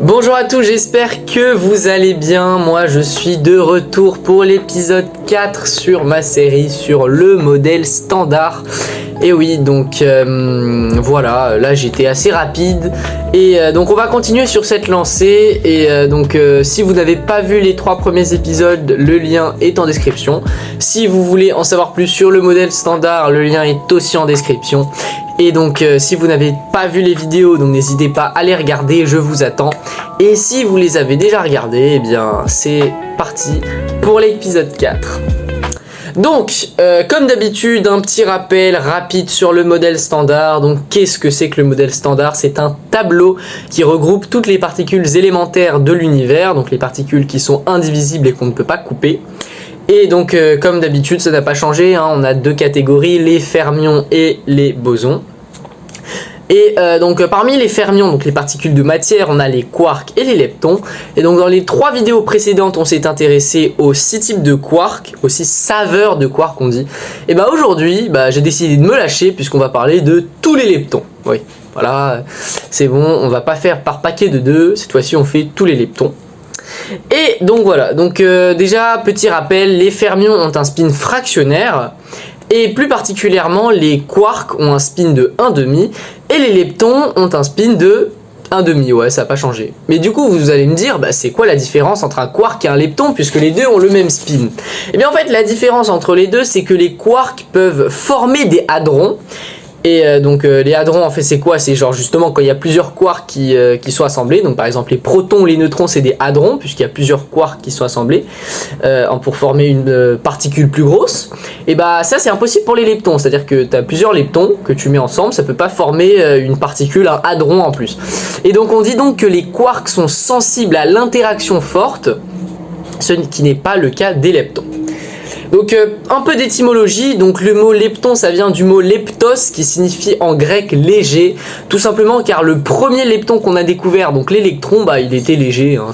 Bonjour à tous, j'espère que vous allez bien. Moi je suis de retour pour l'épisode 4 sur ma série sur le modèle standard. Et oui, donc voilà, là j'étais assez rapide. Et donc on va continuer sur cette lancée. Et si vous n'avez pas vu les 3 premiers épisodes, le lien est en description. Si vous voulez en savoir plus sur le modèle standard, le lien est aussi en description. Et donc si vous n'avez pas vu les vidéos, donc n'hésitez pas à les regarder, je vous attends. Et si vous les avez déjà regardées, eh bien c'est parti pour l'épisode 4. Donc, comme d'habitude, un petit rappel rapide sur le modèle standard. Donc, qu'est-ce que c'est que le modèle standard? C'est un tableau qui regroupe toutes les particules élémentaires de l'univers, donc les particules qui sont indivisibles et qu'on ne peut pas couper. Et donc, comme d'habitude, ça n'a pas changé, hein, on a 2 catégories, les fermions et les bosons. Et parmi les fermions, donc les particules de matière, on a les quarks et les leptons. Et donc dans les 3 vidéos précédentes, on s'est intéressé aux 6 types de quarks, aux 6 saveurs de quarks on dit. Et bah aujourd'hui, j'ai décidé de me lâcher puisqu'on va parler de tous les leptons. Oui, voilà, c'est bon, on va pas faire par paquet de 2, cette fois-ci on fait tous les leptons. Et donc voilà, déjà petit rappel, les fermions ont un spin fractionnaire. Et plus particulièrement, les quarks ont un spin de 1,5 et les leptons ont un spin de 1,5. Ouais, ça n'a pas changé. Mais du coup, vous allez me dire, c'est quoi la différence entre un quark et un lepton puisque les deux ont le même spin? Et bien en fait, la différence entre les deux, c'est que les quarks peuvent former des hadrons. Et les hadrons en fait c'est quoi? C'est genre justement quand il y a plusieurs quarks qui sont assemblés. Donc par exemple les protons ou les neutrons c'est des hadrons puisqu'il y a plusieurs quarks qui sont assemblés pour former une particule plus grosse. Et ça c'est impossible pour les leptons. C'est à dire que tu as plusieurs leptons que tu mets ensemble, ça peut pas former une particule, un hadron en plus. Et donc on dit donc que les quarks sont sensibles à l'interaction forte, ce qui n'est pas le cas des leptons. Donc un peu d'étymologie, donc le mot lepton ça vient du mot leptos qui signifie en grec léger, tout simplement car le premier lepton qu'on a découvert, donc l'électron, il était léger, hein,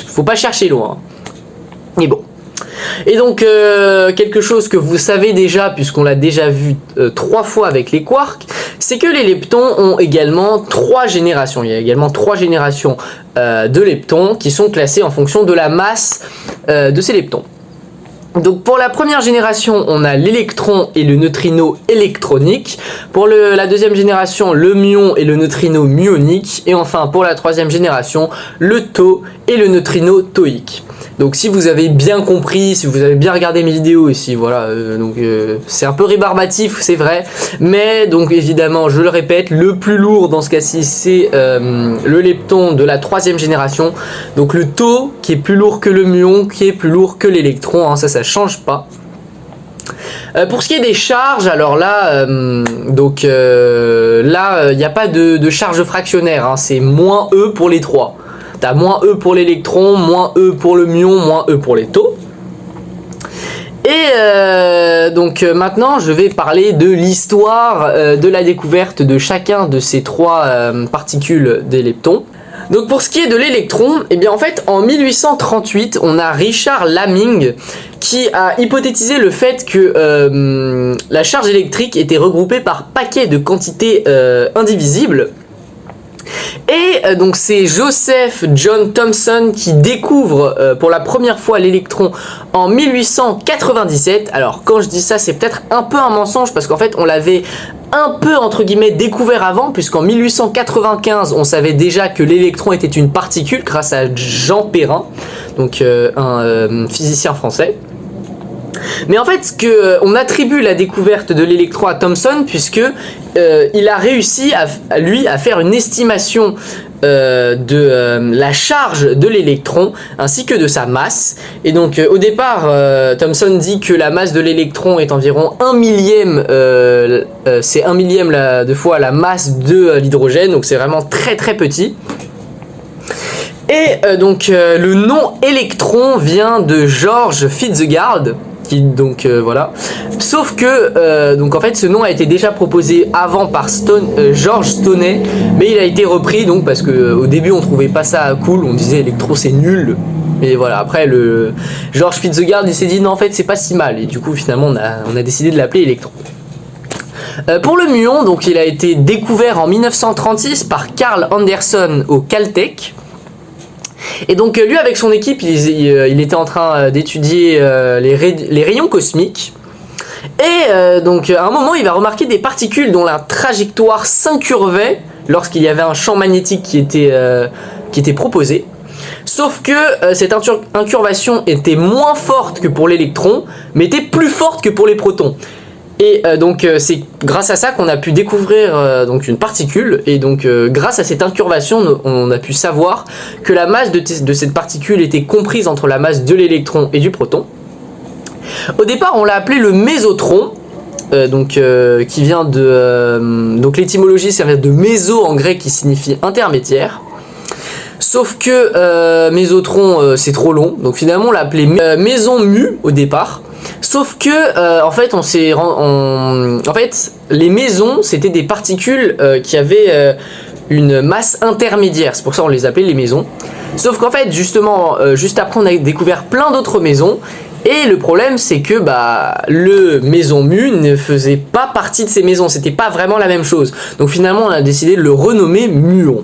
faut pas chercher loin. Mais bon. Et donc quelque chose que vous savez déjà puisqu'on l'a déjà vu 3 fois avec les quarks, c'est que les leptons ont également 3 générations. Il y a également 3 générations de leptons qui sont classées en fonction de la masse de ces leptons. Donc pour la première génération, on a l'électron et le neutrino électronique. Pour la deuxième génération, le muon et le neutrino muonique. Et enfin pour la troisième génération, le tau et le neutrino tauique. Donc si vous avez bien compris, si vous avez bien regardé mes vidéos ici, voilà, c'est un peu rébarbatif, c'est vrai. Mais donc évidemment, je le répète, le plus lourd dans ce cas-ci, c'est le lepton de la troisième génération. Donc le tau qui est plus lourd que le muon, qui est plus lourd que l'électron, hein, ça change pas. Pour ce qui est des charges, alors là, il n'y a pas de charge fractionnaire, hein, c'est moins E pour les 3. T'as moins E pour l'électron, moins E pour le muon, moins E pour les taux. Et maintenant, je vais parler de l'histoire de la découverte de chacun de ces 3 particules des leptons. Donc pour ce qui est de l'électron, eh bien en fait en 1838, on a Richard Laming qui a hypothétisé le fait que la charge électrique était regroupée par paquets de quantités indivisibles. Et donc c'est Joseph John Thomson qui découvre pour la première fois l'électron en 1897. Alors quand je dis ça, c'est peut-être un peu un mensonge parce qu'en fait on l'avait un peu entre guillemets découvert avant, puisqu'en 1895 on savait déjà que l'électron était une particule grâce à Jean Perrin, donc un physicien français. Mais en fait, on attribue la découverte de l'électron à Thomson puisque il a réussi à faire une estimation de la charge de l'électron ainsi que de sa masse. Et donc au départ, Thomson dit que la masse de l'électron est environ 1 millième, c'est 1 millième de fois la masse de l'hydrogène, donc c'est vraiment très très petit. Et le nom électron vient de George Fitzgerald. Voilà. Sauf que en fait ce nom a été déjà proposé avant par George Stoney, mais il a été repris parce que au début on trouvait pas ça cool, on disait électro c'est nul. Et voilà, après George Fitzgerald il s'est dit non en fait c'est pas si mal, et du coup finalement on a décidé de l'appeler électron. Pour le muon, donc il a été découvert en 1936 par Carl Anderson au Caltech. Et donc lui avec son équipe, il était en train d'étudier les rayons cosmiques. Et donc à un moment, il va remarquer des particules dont la trajectoire s'incurvait lorsqu'il y avait un champ magnétique qui était proposé. Sauf que cette incurvation était moins forte que pour l'électron, mais était plus forte que pour les protons. Et donc c'est grâce à ça qu'on a pu découvrir donc une particule, et donc grâce à cette incurvation on a pu savoir que la masse de cette particule était comprise entre la masse de l'électron et du proton. Au départ on l'a appelé le mésotron, qui vient de... donc l'étymologie ça vient de méso en grec qui signifie intermédiaire. Sauf que mésotron c'est trop long, donc finalement on l'a appelé méson mu au départ. Sauf que en fait les mésons c'était des particules qui avaient une masse intermédiaire, c'est pour ça qu'on les appelait les mésons. Sauf qu'en fait justement juste après on a découvert plein d'autres mésons. Et le problème c'est que le méson mu ne faisait pas partie de ces mésons, c'était pas vraiment la même chose. Donc finalement on a décidé de le renommer muon.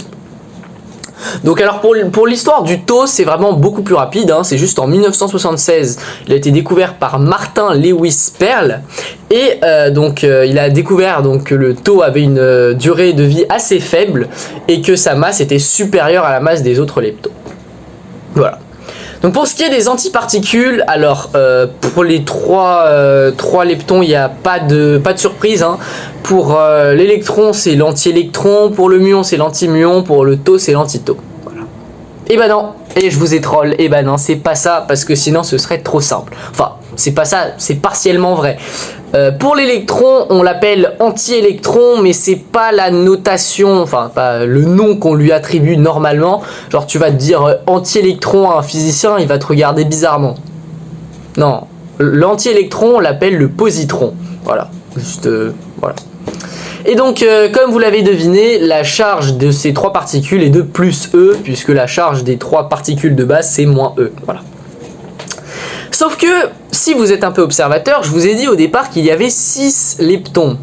Donc alors pour l'histoire du tau c'est vraiment beaucoup plus rapide, hein. C'est juste en 1976 il a été découvert par Martin Lewis Pearl. Et il a découvert que le tau avait une durée de vie assez faible et que sa masse était supérieure à la masse des autres leptons. Voilà. Donc pour ce qui est des antiparticules, alors pour les trois leptons, il n'y a pas de surprise, hein. Pour l'électron, c'est l'anti-électron, pour le muon, c'est l'anti-muon, pour le tau, c'est l'anti-tau. Voilà. Et bah non, et je vous ai troll, et bah non, c'est pas ça, parce que sinon ce serait trop simple. Enfin, c'est pas ça, c'est partiellement vrai. Pour l'électron, on l'appelle anti-électron, mais c'est pas la notation, enfin pas le nom qu'on lui attribue normalement. Genre tu vas te dire anti-électron à un physicien, il va te regarder bizarrement. Non, l'anti-électron, on l'appelle le positron. Voilà, juste voilà. Et donc, comme vous l'avez deviné, la charge de ces trois particules est de plus E, puisque la charge des trois particules de base c'est moins E. Voilà. Sauf que, si vous êtes un peu observateur, je vous ai dit au départ qu'il y avait 6 leptons.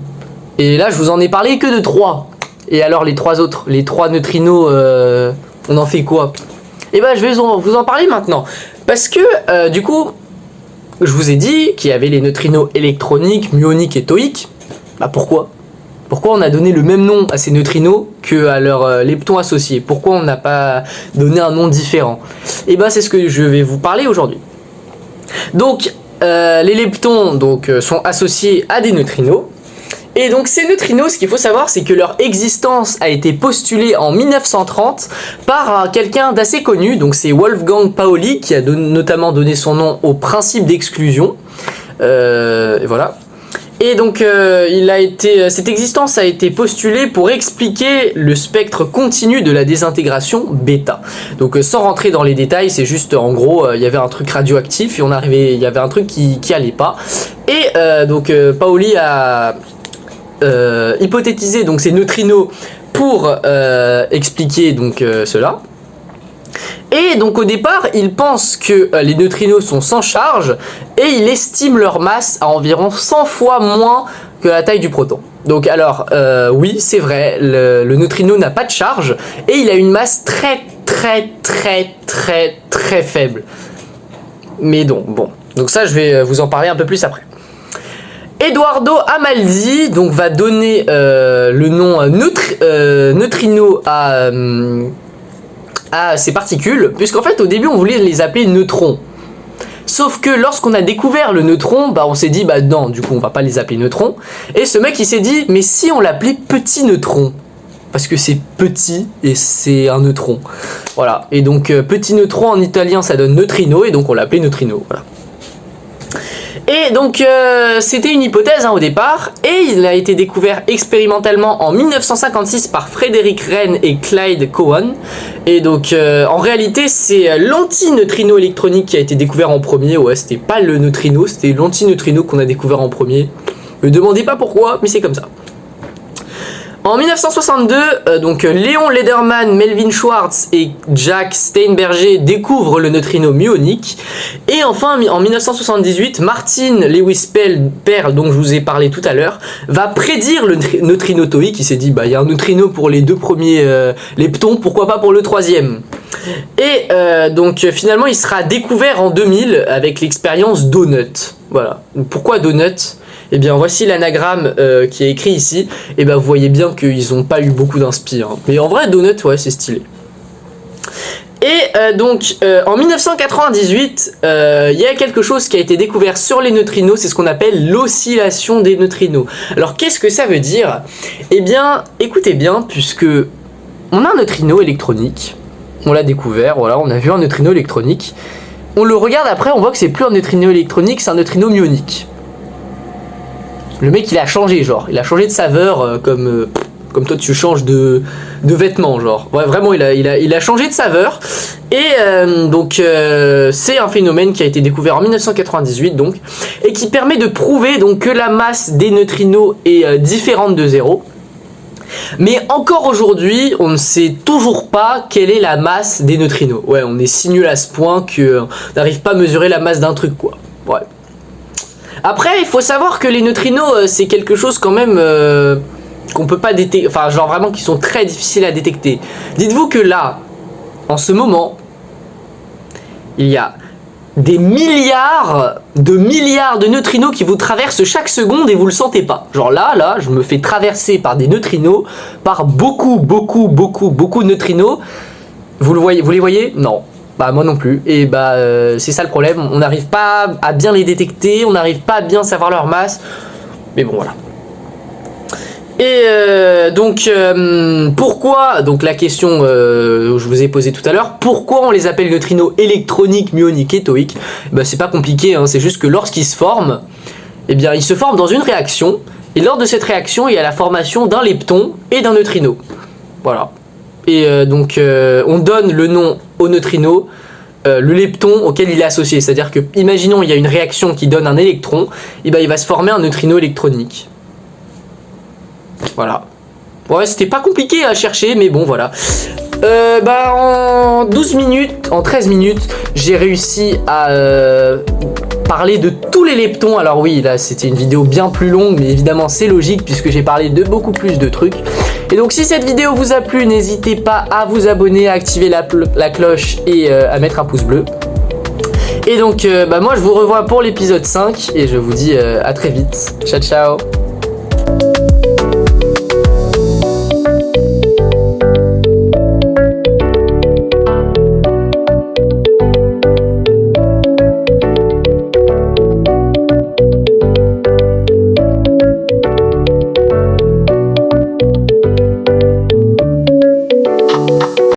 Et là, je vous en ai parlé que de 3. Et alors, les 3 autres, les 3 neutrinos, on en fait quoi? Et ben, je vais vous en parler maintenant. Parce que, du coup, je vous ai dit qu'il y avait les neutrinos électroniques, muoniques et tauiques. Bah, pourquoi? Pourquoi on a donné le même nom à ces neutrinos qu'à leurs leptons associés? Pourquoi on n'a pas donné un nom différent? Et ben, c'est ce que je vais vous parler aujourd'hui. Donc les leptons sont associés à des neutrinos. Et donc ces neutrinos, ce qu'il faut savoir, c'est que leur existence a été postulée en 1930 par quelqu'un d'assez connu. Donc c'est Wolfgang Pauli qui a notamment donné son nom au principe d'exclusion. Voilà. Et donc cette existence a été postulée pour expliquer le spectre continu de la désintégration bêta. Donc sans rentrer dans les détails, c'est juste en gros il y avait un truc radioactif et il y avait un truc qui allait pas. Et Pauli a hypothétisé donc ces neutrinos pour expliquer cela. Et donc au départ, il pense que les neutrinos sont sans charge et il estime leur masse à environ 100 fois moins que la taille du proton. Donc alors, oui, c'est vrai, le neutrino n'a pas de charge et il a une masse très faible. Mais bon, donc ça je vais vous en parler un peu plus après. Eduardo Amaldi va donner le nom neutrino à ces particules, puisqu'en fait au début on voulait les appeler neutrons. Sauf que lorsqu'on a découvert le neutron, on s'est dit non, du coup on va pas les appeler neutrons. Et ce mec il s'est dit mais si on l'appelait petit neutron, parce que c'est petit et c'est un neutron. Voilà. Et donc petit neutron en italien ça donne neutrino et donc on l'appelait neutrino. Voilà. Et donc c'était une hypothèse au départ, et il a été découvert expérimentalement en 1956 par Frédéric Wren et Clyde Cowan. Et donc en réalité c'est l'antineutrino électronique qui a été découvert en premier. Ouais, c'était pas le neutrino, c'était l'antineutrino qu'on a découvert en premier. Me demandez pas pourquoi, mais c'est comme ça. En 1962, donc Léon Lederman, Melvin Schwartz et Jack Steinberger découvrent le neutrino muonique. Et enfin, en 1978, Martin Lewis Perl, dont je vous ai parlé tout à l'heure, va prédire le neutrino toïque. Il s'est dit, bah il y a un neutrino pour les 2 premiers leptons, pourquoi pas pour le 3e. Et donc finalement, il sera découvert en 2000 avec l'expérience Donut. Voilà. Pourquoi Donut ? Eh bien voici l'anagramme qui est écrit ici. Et ben vous voyez bien qu'ils n'ont pas eu beaucoup d'inspi. Hein. Mais en vrai Donut, ouais, c'est stylé. Et donc en 1998, il y a quelque chose qui a été découvert sur les neutrinos, c'est ce qu'on appelle l'oscillation des neutrinos. Alors qu'est-ce que ça veut dire ? Eh bien écoutez bien, puisque on a un neutrino électronique, on l'a découvert, voilà, on a vu un neutrino électronique. On le regarde après, on voit que c'est plus un neutrino électronique, c'est un neutrino muonique. Le mec il a changé, genre, il a changé de saveur comme toi tu changes de vêtements, genre. Ouais, vraiment il a changé de saveur. Et donc c'est un phénomène qui a été découvert en 1998 donc, et qui permet de prouver donc que la masse des neutrinos est différente de 0. Mais encore aujourd'hui, on ne sait toujours pas quelle est la masse des neutrinos. Ouais, on est si nul à ce point qu'on n'arrive pas à mesurer la masse d'un truc, quoi. Ouais. Après, il faut savoir que les neutrinos, c'est quelque chose quand même qu'on peut pas détecter, enfin genre vraiment qui sont très difficiles à détecter. Dites-vous que là, en ce moment, il y a des milliards de neutrinos qui vous traversent chaque seconde et vous le sentez pas. Genre là, je me fais traverser par des neutrinos, par beaucoup de neutrinos. Vous les voyez ? Non. Bah moi non plus. Et bah c'est ça le problème. On n'arrive pas à bien les détecter, on n'arrive pas à bien savoir leur masse. Mais bon voilà. Et donc pourquoi, donc la question que je vous ai posée tout à l'heure, pourquoi on les appelle neutrinos électroniques, muoniques et toïques ? Bah c'est pas compliqué, hein, c'est juste que lorsqu'ils se forment, eh bien ils se forment dans une réaction, et lors de cette réaction il y a la formation d'un lepton et d'un neutrino. Voilà. Et donc on donne le nom au neutrino, le lepton auquel il est associé. C'est-à-dire que, imaginons il y a une réaction qui donne un électron, et ben il va se former un neutrino électronique. Voilà. Ouais, c'était pas compliqué à chercher, mais bon, voilà. Bah, en 12 minutes, en 13 minutes, j'ai réussi à parler de tous les leptons. Alors oui, là, c'était une vidéo bien plus longue, mais évidemment, c'est logique, puisque j'ai parlé de beaucoup plus de trucs. Et donc, si cette vidéo vous a plu, n'hésitez pas à vous abonner, à activer la cloche et à mettre un pouce bleu. Et donc, bah, moi, je vous revois pour l'épisode 5, et je vous dis à très vite. Ciao, ciao.